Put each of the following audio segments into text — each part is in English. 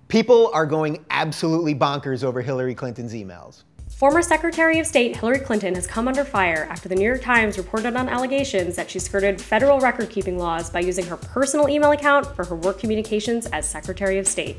People are going absolutely bonkers over Hillary Clinton's emails. Former Secretary of State Hillary Clinton has come under fire after the New York Times reported on allegations that she skirted federal record-keeping laws by using her personal email account for her work communications as Secretary of State.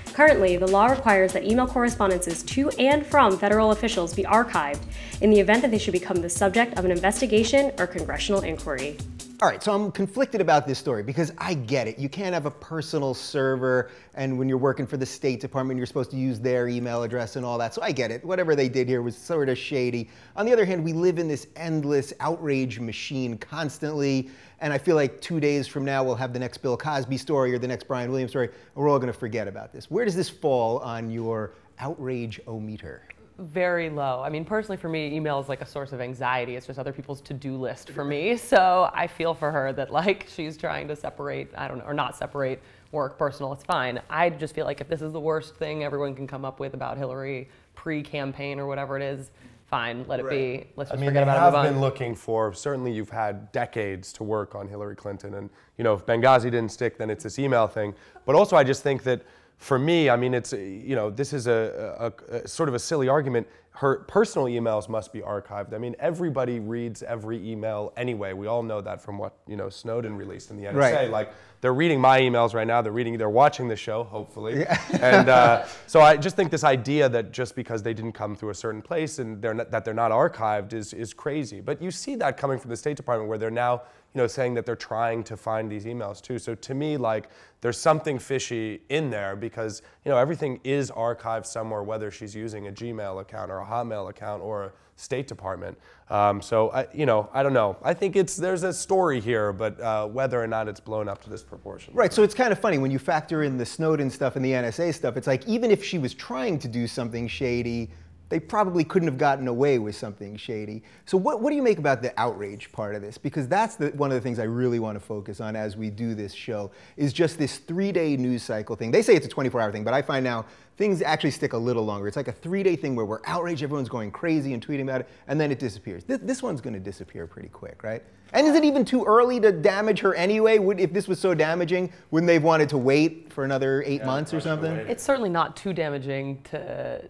Currently, the law requires that email correspondences to and from federal officials be archived in the event that they should become the subject of an investigation or congressional inquiry. All right, so I'm conflicted about this story because I get it. You can't have a personal server, and when you're working for the State Department, you're supposed to use their email address and all that. So I get it. Whatever they did here was sort of shady. On the other hand, we live in this endless outrage machine constantly, and I feel like 2 days from now we'll have the next Bill Cosby story or the next Brian Williams story, and we're all going to forget about this. Where does this fall on your outrage-o-meter? Very low. I mean, personally for me, email is like a source of anxiety. It's just other people's to-do list for me. So I feel for her that like she's trying to separate, I don't know, or not separate work, personal, it's fine. I just feel like if this is the worst thing everyone can come up with about Hillary pre-campaign or whatever it is, fine, let it be. Let's just forget about it. I mean, they have been looking for, certainly you've had decades to work on Hillary Clinton. And, you know, if Benghazi didn't stick, then it's this email thing. But also I just think that for me, I mean, it's, you know, this is a sort of a silly argument. Her personal emails must be archived. I mean, everybody reads every email anyway. We all know that from what, you know, Snowden released in the NSA. Right. Like, they're reading my emails right now. They're watching the show, hopefully. Yeah. And so I just think this idea that just because they didn't come through a certain place and that they're not archived is crazy. But you see that coming from the State Department where they're now, you know, saying that they're trying to find these emails too. So to me, like, there's something fishy in there because, you know, everything is archived somewhere, whether she's using a Gmail account or a Hotmail account or a State Department. So, you know, I don't know. I think there's a story here, but whether or not it's blown up to this proportion. Right, so it's kind of funny when you factor in the Snowden stuff and the NSA stuff, it's like even if she was trying to do something shady, they probably couldn't have gotten away with something shady. So what do you make about the outrage part of this? Because that's one of the things I really want to focus on as we do this show, is just this 3-day news cycle thing. They say it's a 24-hour thing, but I find now things actually stick a little longer. It's like a 3-day thing where we're outraged, everyone's going crazy and tweeting about it, and then it disappears. This one's going to disappear pretty quick, right? And is it even too early to damage her anyway? If this was so damaging, wouldn't they have wanted to wait for another 8 months or something? It's certainly not too damaging to,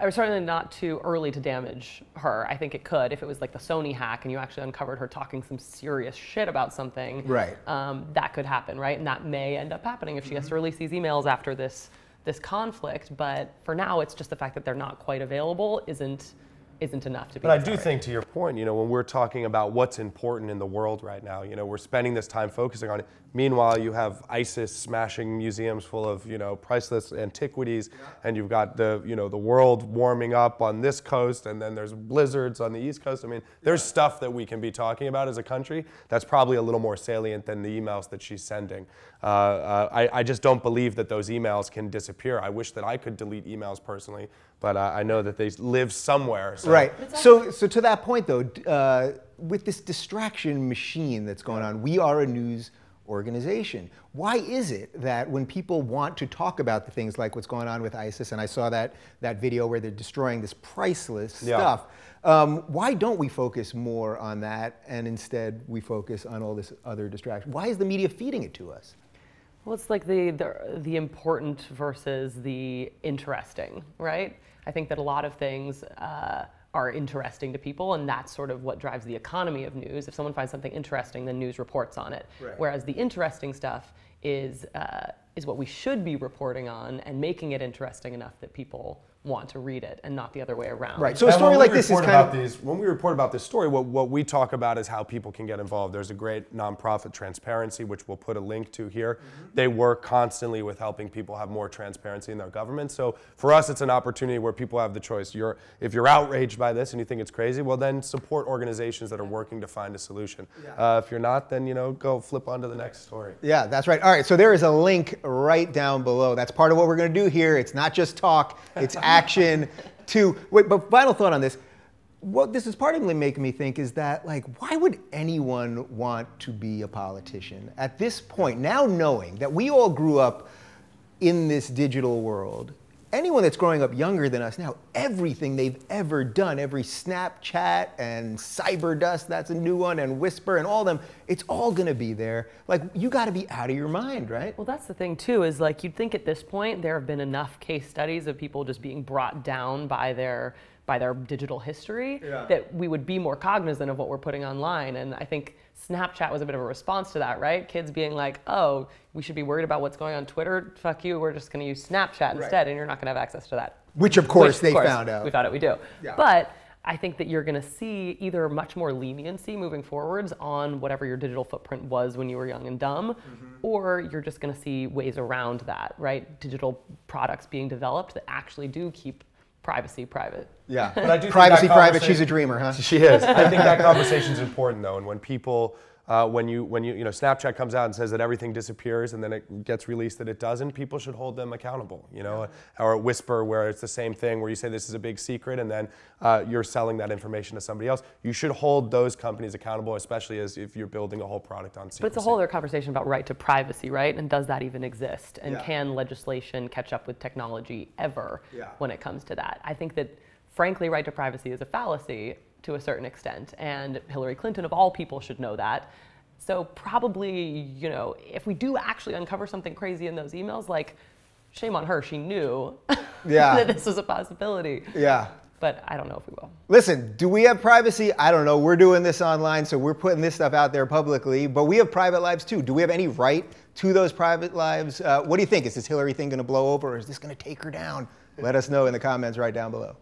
or certainly not too early to damage her. I think it could if it was like the Sony hack and you actually uncovered her talking some serious shit about something. Right. That could happen, right? And that may end up happening if she has to release these emails after this conflict. But for now, it's just the fact that they're not quite available isn't enough to be. But I do think, to your point, you know, when we're talking about what's important in the world right now, you know, we're spending this time focusing on it. Meanwhile, you have ISIS smashing museums full of, you know, priceless antiquities, and you've got the, you know, the world warming up on this coast, and then there's blizzards on the East Coast. I mean, there's stuff that we can be talking about as a country that's probably a little more salient than the emails that she's sending. I just don't believe that those emails can disappear. I wish that I could delete emails personally, but I know that they live somewhere. So. Right. So to that point, though, with this distraction machine that's going on, we are a news organization. Why is it that when people want to talk about the things like what's going on with ISIS, and I saw that video where they're destroying this priceless stuff, why don't we focus more on that and instead we focus on all this other distraction? Why is the media feeding it to us? Well, it's like the important versus the interesting, right? I think that a lot of things are interesting to people, and that's sort of what drives the economy of news. If someone finds something interesting, then news reports on it. Right. Whereas the interesting stuff is what we should be reporting on and making it interesting enough that people want to read it and not the other way around. Right. So a story like this is kind of... When we report about this story, what we talk about is how people can get involved. There's a great nonprofit, Transparency, which we'll put a link to here. They work constantly with helping people have more transparency in their government. So for us, it's an opportunity where people have the choice. If you're outraged by this and you think it's crazy, well then support organizations that are working to find a solution. If you're not, then, you know, go flip onto the next story. Yeah, that's right. All right, so there is a link right down below. That's part of what we're going to do here. It's not just talk, it's action to, but final thought on this. What this is partly making me think is that, like, why would anyone want to be a politician at this point, now knowing that we all grew up in this digital world? anyone that's growing up younger than us now, everything they've ever done, every Snapchat and Cyberdust, that's a new one, and Whisper and all them, it's all gonna be there. Like, you gotta be out of your mind, right? Well, that's the thing too, is like, you'd think at this point there have been enough case studies of people just being brought down by their digital history that we would be more cognizant of what we're putting online. And I think Snapchat was a bit of a response to that, right? Kids being like, oh, we should be worried about what's going on Twitter. Fuck you, we're just gonna use Snapchat instead, and you're not gonna have access to that. Which of course they found out. We found out we do. Yeah. But I think that you're gonna see either much more leniency moving forwards on whatever your digital footprint was when you were young and dumb, or you're just gonna see ways around that, right? Digital products being developed that actually do keep privacy private. Yeah, but I do think privacy that private, she's a dreamer, huh? She is. I think that conversation's important though, and when people, when you know, Snapchat comes out and says that everything disappears and then it gets released that it doesn't, people should hold them accountable, you know? Or Whisper, where it's the same thing, where you say this is a big secret and then you're selling that information to somebody else. You should hold those companies accountable, especially as if you're building a whole product on secrecy. But it's a whole other conversation about right to privacy, right? And does that even exist? And can legislation catch up with technology ever when it comes to that? I think that, frankly, right to privacy is a fallacy to a certain extent, and Hillary Clinton of all people should know that. So probably, you know, if we do actually uncover something crazy in those emails, like, shame on her, she knew that this was a possibility. Yeah. But I don't know if we will. Listen, do we have privacy? I don't know. We're doing this online, so we're putting this stuff out there publicly, but we have private lives too. Do we have any right to those private lives? What do you think? Is this Hillary thing gonna blow over, or is this gonna take her down? Let us know in the comments right down below.